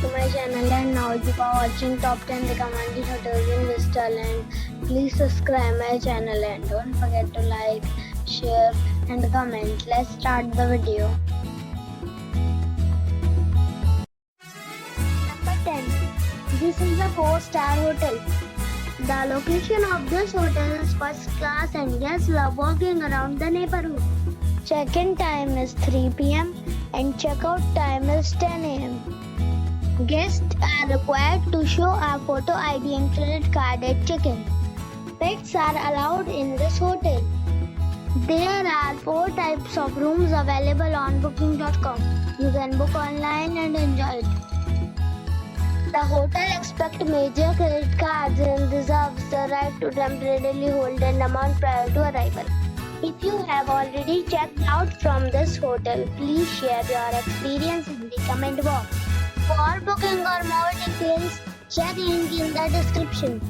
to my channel, and now you are watching top 10 recommended hotels in Westerland. Please subscribe my channel and don't forget to like, share and comment. Let's start the video. Number 10. This is a 4-star hotel. The location of this hotel is first class and guests love walking around the neighborhood. Check-in time is 3 p.m. and check-out time is 10 a.m. Guests are required to show a photo ID and credit card at check-in. Pets are allowed in this hotel. There are 4 types of rooms available on booking.com. You can book online and enjoy it. The hotel accepts major credit cards and reserves the right to temporarily hold an amount prior to arrival. If you have already checked out from this hotel, please share your experience in the comment box. For booking or more details, check link in the description.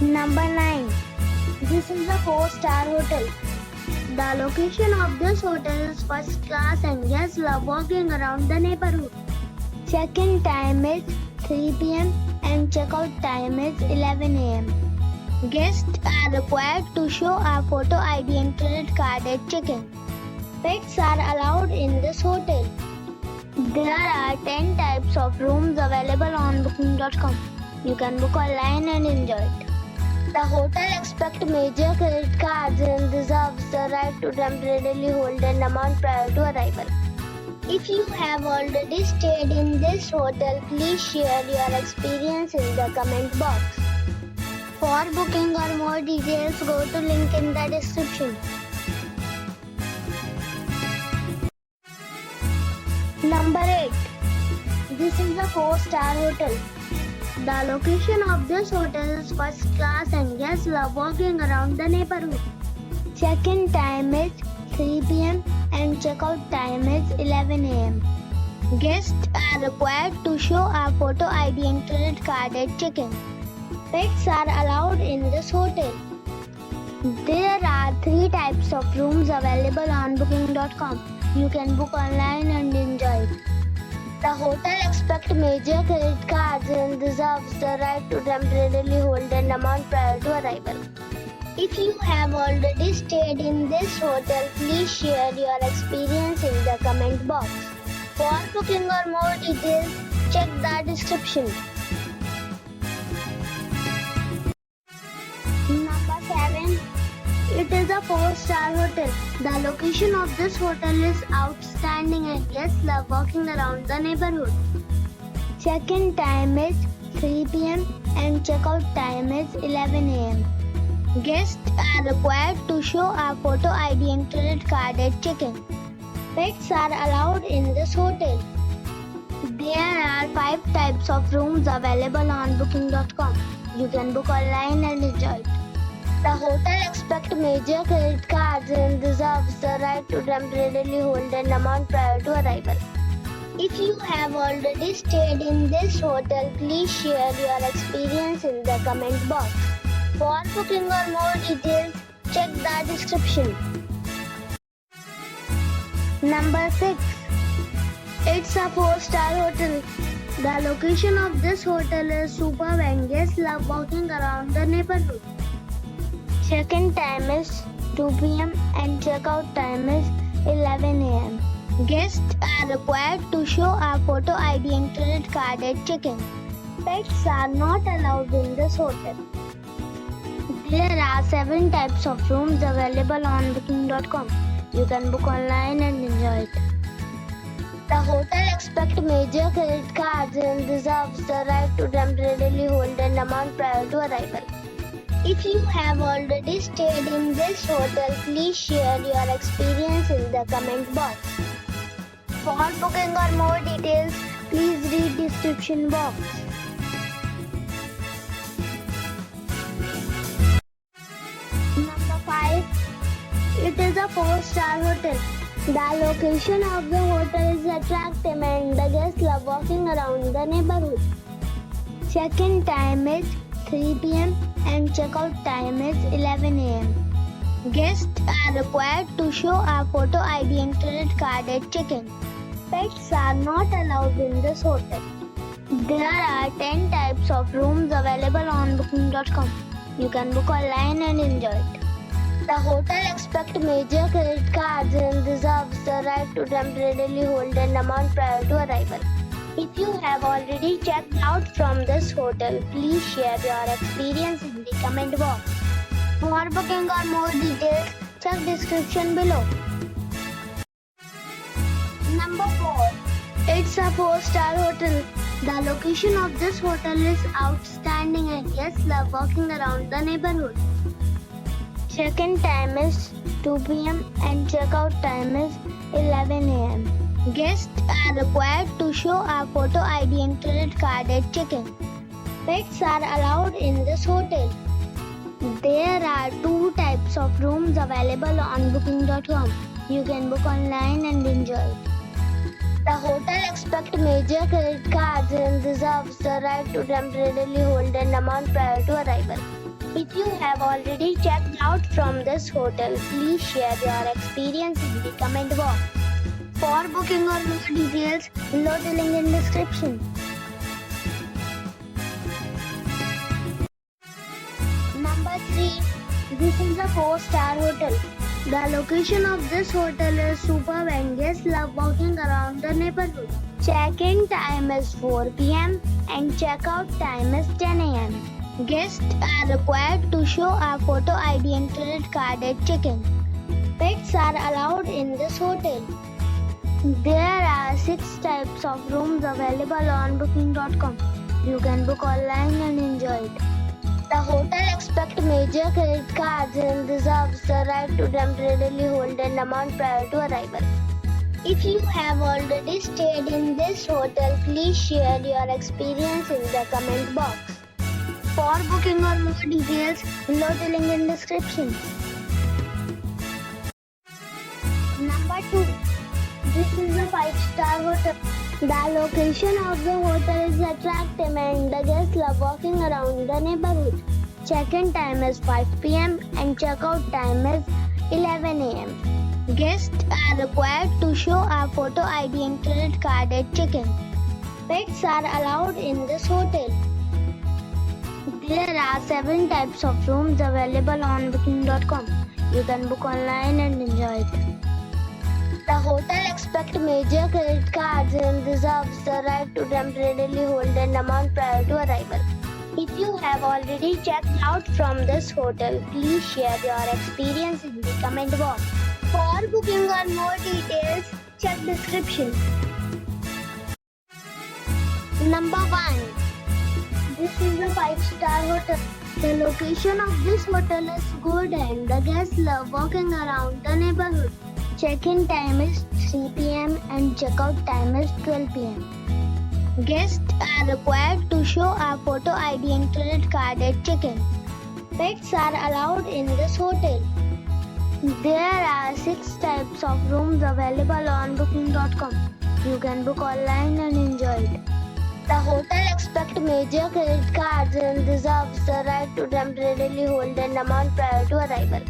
Number 9. This is a 4-star hotel. The location of this hotel is first class and guests love walking around the neighborhood. Check-in time is 3 p.m. and check-out time is 11 a.m. Guests are required to show a photo ID and credit card at check-in. Pets are allowed in this hotel. There are 10 types of rooms available on booking.com. You can book online and enjoy it. The hotel accepts major credit cards and reserves the right to temporarily hold an amount prior to arrival. If you have already stayed in this hotel, please share your experience in the comment box. For booking or more details, go to link in the description. Number 8. This is a 4-star hotel. The location of this hotel is first class and guests love walking around the neighborhood. Check-in time is 3 p.m. and check-out time is 11 a.m. Guests are required to show a photo ID and credit card at check-in. Pets are allowed in this hotel. There are 3 types of rooms available on booking.com. You can book online and enjoy it. The hotel accepts major credit cards and reserves the right to temporarily hold an amount prior to arrival. If you have already stayed in this hotel, please share your experience in the comment box. For booking or more details, check the description. Number 7. It is a 4-star hotel. The location of this hotel is outstanding and guests love walking around the neighborhood. Check-in time is 3 p.m. and check-out time is 11 a.m. Guests are required to show a photo ID and credit card at check-in. Pets are allowed in this hotel. There are 5 types of rooms available on booking.com. You can book online and enjoy it. The hotel accepts major credit cards and reserves the right to temporarily hold an amount prior to arrival. If you have already stayed in this hotel, please share your experience in the comment box. For booking or more details, check the description. Number 6. It's a 4-star hotel. The location of this hotel is superb and guests love walking around the neighborhood. Check-in time is 2 p.m. and check-out time is 11 a.m. Guests are required to show a photo ID and credit card at check-in. Pets are not allowed in this hotel. There are 7 types of rooms available on booking.com. You can book online and enjoy it. The hotel accepts major credit cards and reserves the right to temporarily hold an amount prior to arrival. If you have already stayed in this hotel, please share your experience in the comment box. For booking or more details, please read description box. Number 5. It is a 4-star hotel. The location of the hotel is attractive and the guests love walking around the neighborhood. Check-in time is 3 p.m. and check-out time is 11 a.m. Guests are required to show a photo ID and credit card at check-in. Pets are not allowed in this hotel. There are 10 types of rooms available on booking.com. You can book online and enjoy it. The hotel expects major credit cards and reserves the right to temporarily hold an amount prior to arrival. If you have already checked out from this hotel, please share your experience in the comment box. For booking or more details, check description below. Number 4. It's a 4-star hotel. The location of this hotel is outstanding and guests love walking around the neighborhood. Check-in time is 2 p.m. and check-out time is 11 a.m. Guests are required to show a photo ID and credit card at check-in. Pets are allowed in this hotel. There are 2 types of rooms available on booking.com. You can book online and enjoy it. The hotel expects major credit cards and reserves the right to temporarily hold an amount prior to arrival. If you have already checked out from this hotel, please share your experience in the comment box. For booking or more details, below the link in description. Number 3. This is a 4-star hotel. The location of this hotel is superb and guests love walking around the neighborhood. Check-in time is 4 p.m. and check-out time is 10 a.m. Guests are required to show a photo ID and credit card at check-in. Pets are allowed in this hotel. There are 6 types of rooms available on booking.com. You can book online and enjoy it. The hotel expects major credit cards and reserves the right to temporarily hold an amount prior to arrival. If you have already stayed in this hotel, please share your experience in the comment box. For booking or more details, below the link in description. Number 2. This is a 5-star hotel. The location of the hotel is attractive and the guests love walking around the neighborhood. Check-in time is 5 p.m. and check-out time is 11 a.m. Guests are required to show a photo ID and credit card at check-in. Pets are allowed in this hotel. There are 7 types of rooms available on booking.com. You can book online and enjoy it. The hotel expects major credit cards and reserves the right to temporarily hold an amount prior to arrival. If you have already checked out from this hotel, please share your experience in the comment box. For booking or more details, check description. Number 1. This is a 5-star hotel. The location of this hotel is good and the guests love walking around the neighborhood. Check-in time is 3 p.m. and check-out time is 12 p.m. Guests are required to show a photo ID and credit card at check-in. Pets are allowed in this hotel. There are 6 types of rooms available on booking.com. You can book online and enjoy it. The hotel expects major credit cards and reserves the right to temporarily hold an amount prior to arrival.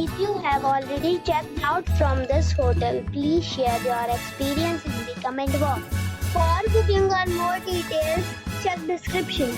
If you have already checked out from this hotel, please share your experience in the comment box. For booking or more details, check description.